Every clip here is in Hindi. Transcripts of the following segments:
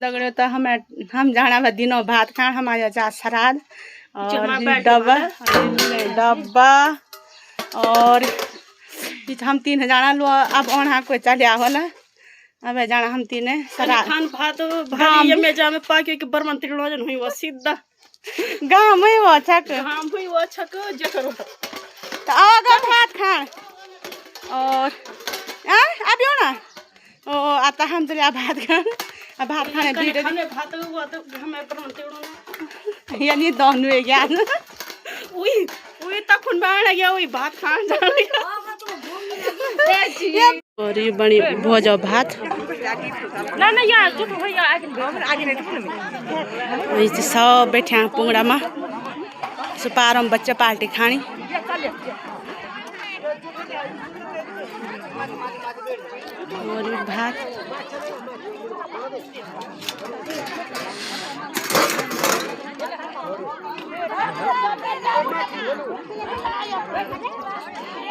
दगड़ियों तो हम जाना बा दिनों भात खान हमारे जा श्राद्ध और डब्बा डब्बा और हम 3 जाना लो अब ओढ़ा कोई चलिया होला अब जाना हम 3 श्राद्ध खान भात भाई में जा में पाके के बर्मन तिड़ो जन हुई वो सीधा गांव में वो छक हम हुई वो छक जकरो तो आगा भात खान और अबियो ना ओ आता हम चलिया भात खान अब भात खाने बीड़े खाने भात वो तो हमें बर्मन तिड़ो यानी दोनों है ज्ञान उई तखुन बाण गया उई भात खान जाने और ये बड़ी भोजो भात ना ना यार चुप भैया आगे नहीं ये सब बैठे हैं पुंगड़ा में सुपार में बच्चे पार्टी खानी और ये भात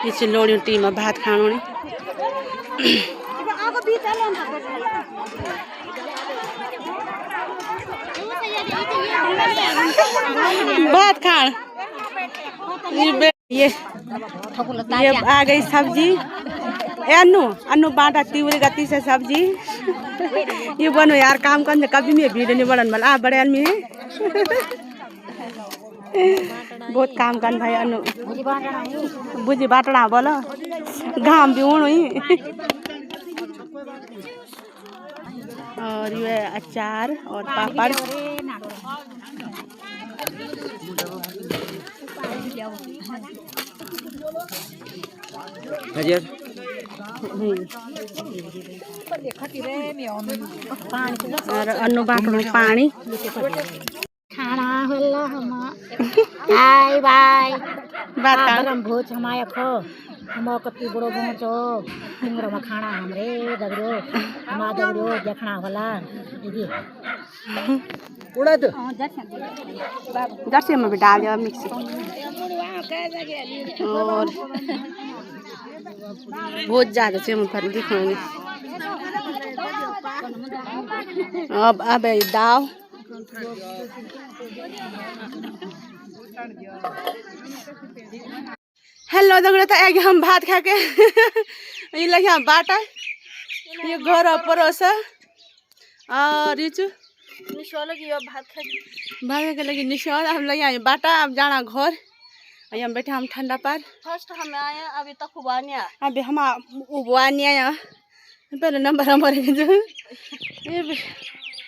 ये लोड़ी टीम में भात खानो नहीं भात खान ये आ गई सब्जी अन्नू बाटा तीवरी गति से सब्जी ये बनो यार काम करने कभी में भीड़ नहीं बढ़न वाला बड़े आदमी बहुत काम कर भाई अनु बुझी बाटना बोलो घाम भी उड़ी और ये अचार और पापड़ और अनु बाटो पानी खाना होला हम बाय बाय बात गरम भोज हमाया खो हम कति बड़ो पहुंचो तिम्रो में खाना हमरे दगरो हमा दगरो देखना होला दीदी उड़ा तो दर्शन में भी डाल दिया मिक्सी और बहुत ज्यादा से मुझे दिखाएंगे अब दाव हेलो दगड़े तो आगे हम भात खा के ये लगे हम बाटा ये घर परोस और निशोल की भात खा भात के लगे निशोल हम लगे बाटा अब जाना घर हम बैठे हम ठंडा पर फर्स्ट हम आए अभी तक उबानिया अभी हम उबानिया पहले नंबर हमारे